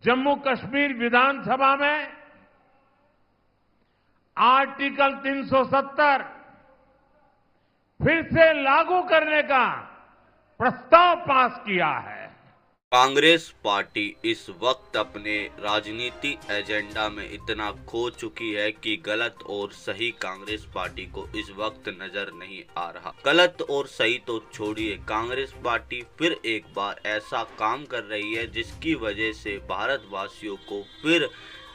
जम्मू कश्मीर विधानसभा में आर्टिकल 370 फिर से लागू करने का प्रस्ताव पास किया है। कांग्रेस पार्टी इस वक्त अपने राजनीति एजेंडा में इतना खो चुकी है कि गलत और सही कांग्रेस पार्टी को इस वक्त नजर नहीं आ रहा। गलत और सही तो छोड़िए, कांग्रेस पार्टी फिर एक बार ऐसा काम कर रही है जिसकी वजह से भारतवासियों को फिर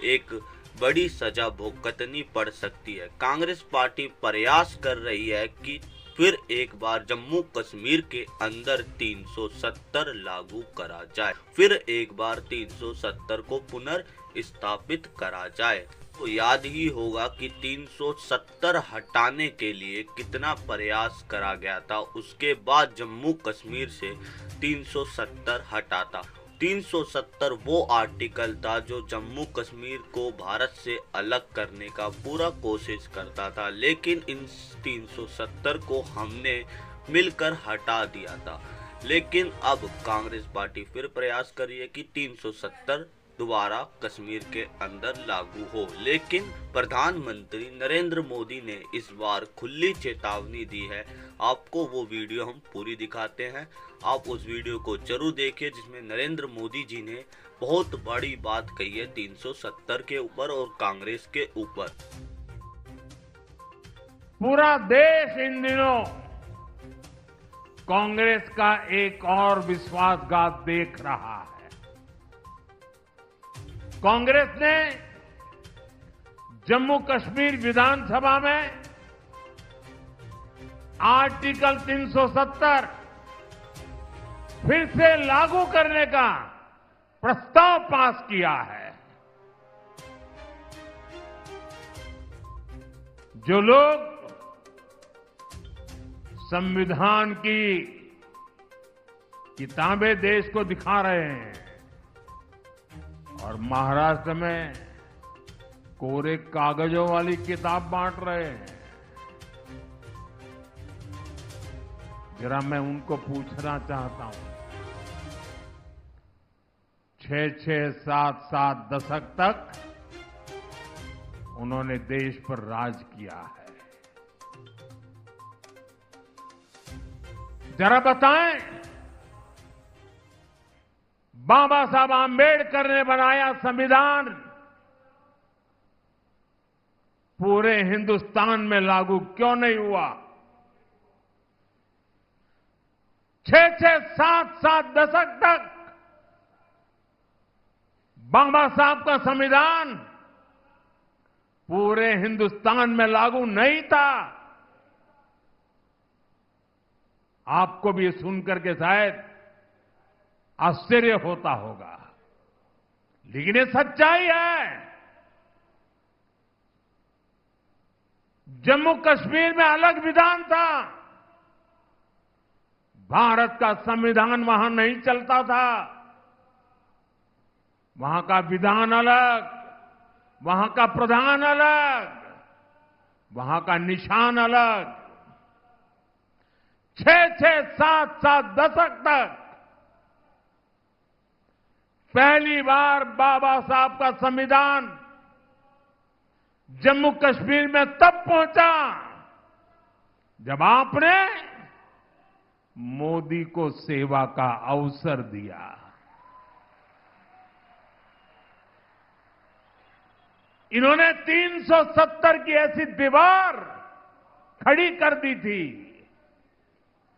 एक बड़ी सजा भुगतनी पड़ सकती है। कांग्रेस पार्टी प्रयास कर रही है कि फिर एक बार जम्मू कश्मीर के अंदर 370 लागू करा जाए, फिर एक बार 370 को पुनर्स्थापित करा जाए। तो याद ही होगा कि 370 हटाने के लिए कितना प्रयास करा गया था, उसके बाद जम्मू कश्मीर से 370 हटाता। 370 वो आर्टिकल था जो जम्मू कश्मीर को भारत से अलग करने का पूरा कोशिश करता था, लेकिन इन 370 को हमने मिलकर हटा दिया था। लेकिन अब कांग्रेस पार्टी फिर प्रयास कर रही है कि 370 दोबारा कश्मीर के अंदर लागू हो, लेकिन प्रधानमंत्री नरेंद्र मोदी ने इस बार खुली चेतावनी दी है। आपको वो वीडियो हम पूरी दिखाते हैं, आप उस वीडियो को जरूर देखिए जिसमें नरेंद्र मोदी जी ने बहुत बड़ी बात कही है 370 के ऊपर और कांग्रेस के ऊपर। पूरा देश इन दिनों कांग्रेस का एक और विश्वासघात देख रहा है। कांग्रेस ने जम्मू कश्मीर विधानसभा में आर्टिकल 370 फिर से लागू करने का प्रस्ताव पास किया है। जो लोग संविधान की किताबें देश को दिखा रहे हैं और महाराष्ट्र में कोरे कागजों वाली किताब बांट रहे हैं, जरा मैं उनको पूछना चाहता हूं, 6-6, 7-7 दशक तक उन्होंने देश पर राज किया है। जरा बताएं, बाबा साहब आंबेडकर ने बनाया संविधान पूरे हिंदुस्तान में लागू क्यों नहीं हुआ? 6-6, 7-7 दशक तक बाबा साहब का संविधान पूरे हिंदुस्तान में लागू नहीं था। आपको भी सुनकर के शायद आश्चर्य होता होगा, लेकिन ये सच्चाई है। जम्मू कश्मीर में अलग विधान था, भारत का संविधान वहां नहीं चलता था। वहां का विधान अलग, वहां का प्रधान अलग, वहां का निशान अलग। 6-6, 7-7 दशक तक पहली बार बाबा साहब का संविधान जम्मू कश्मीर में तब पहुंचा जब आपने मोदी को सेवा का अवसर दिया। इन्होंने 370 की ऐसी दीवार खड़ी कर दी थी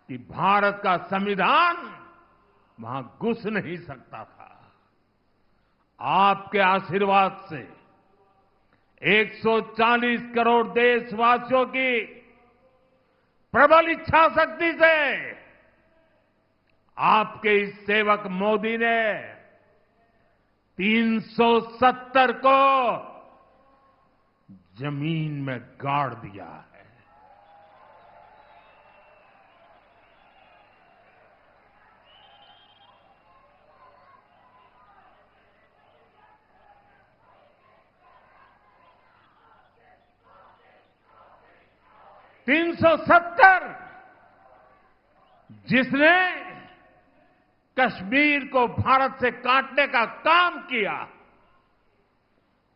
कि भारत का संविधान वहां घुस नहीं सकता था। आपके आशीर्वाद से 140 करोड़ देशवासियों की प्रबल इच्छा शक्ति से आपके इस सेवक मोदी ने 370 को जमीन में गाड़ दिया है। $370 जिसने कश्मीर को भारत से काटने का काम किया।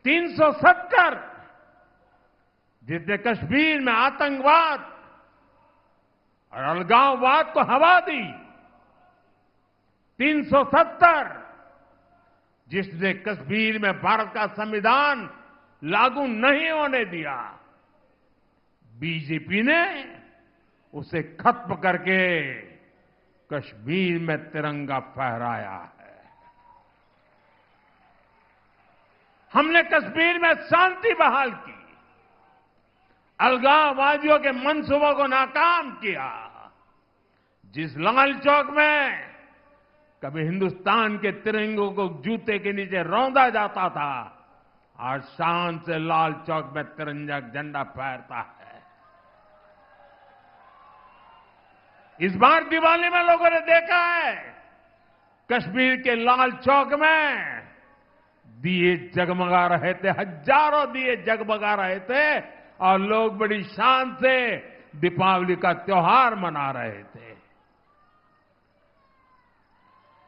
370 जिसने कश्मीर में आतंकवाद और अलगाववाद को हवा दी। 370 जिसने कश्मीर में भारत का संविधान लागू नहीं होने दिया। बीजेपी ने उसे खत्म करके कश्मीर में तिरंगा फहराया है। हमने कश्मीर में शांति बहाल की, अलगाववादियों के मंसूबों को नाकाम किया। जिस लाल चौक में कभी हिंदुस्तान के तिरंगों को जूते के नीचे रौंदा जाता था, आज शान से लाल चौक में तिरंगा झंडा फहरता है। इस बार दिवाली में लोगों ने देखा है कश्मीर के लाल चौक में दिए जगमगा रहे थे, हजारों दिए जगमगा रहे थे और लोग बड़ी शान से दीपावली का त्योहार मना रहे थे।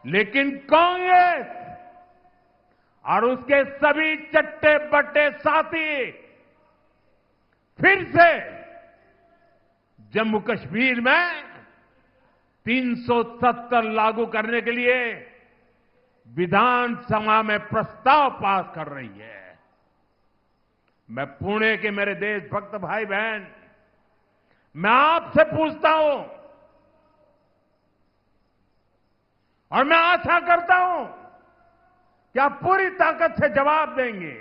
लेकिन कांग्रेस और उसके सभी चट्टे बट्टे साथी फिर से जम्मू कश्मीर में 370 लागू करने के लिए विधानसभा में प्रस्ताव पास कर रही है। मैं पुणे के मेरे देशभक्त भाई बहन, मैं आपसे पूछता हूं और मैं आशा करता हूं कि आप पूरी ताकत से जवाब देंगे।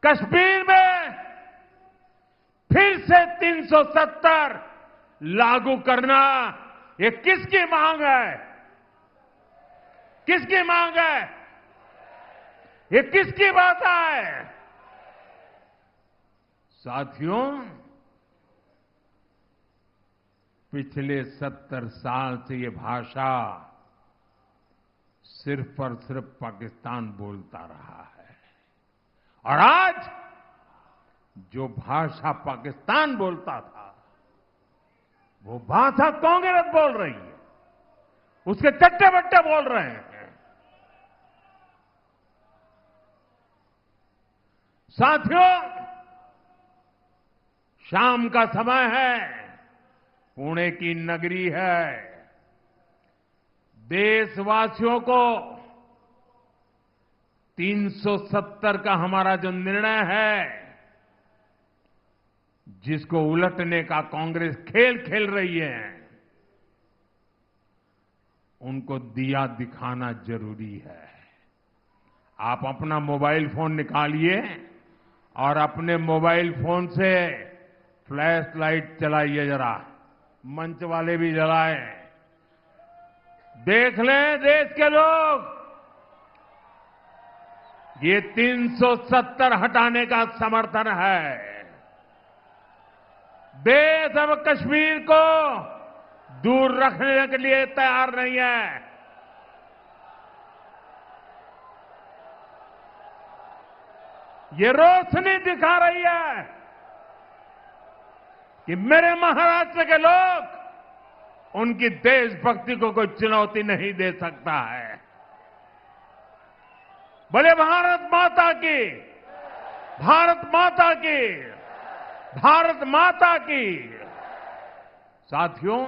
कश्मीर में फिर से 370 लागू करना, ये किसकी मांग है? किसकी मांग है? ये किसकी बात है? साथियों, पिछले 70 साल से ये भाषा सिर्फ और सिर्फ पाकिस्तान बोलता रहा है और आज जो भाषा पाकिस्तान बोलता था वो भाषा कांग्रेस बोल रही है, उसके चट्टे बट्टे बोल रहे हैं। साथियों, शाम का समय है, पुणे की नगरी है। देशवासियों को 370 का हमारा जो निर्णय है, जिसको उलटने का कांग्रेस खेल खेल रही है, उनको दिया दिखाना जरूरी है। आप अपना मोबाइल फोन निकालिए और अपने मोबाइल फोन से फ्लैश लाइट चलाइए, जरा मंच वाले भी जलाएं। देख लें देश के लोग, ये 370 हटाने का समर्थन है। देश अब कश्मीर को दूर रखने के लिए तैयार नहीं है। ये रोशनी दिखा रही है कि मेरे महाराष्ट्र के लोग, उनकी देशभक्ति को कोई चुनौती नहीं दे सकता है। बोले भारत माता की, भारत माता की, भारत माता की। साथियों,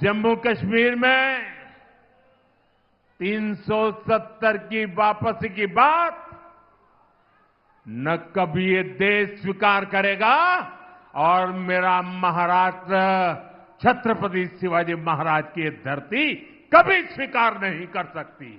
जम्मू कश्मीर में 370 की वापसी की बात न कभी ये देश स्वीकार करेगा और मेरा महाराष्ट्र छत्रपति शिवाजी महाराज की धरती कभी स्वीकार नहीं कर सकती।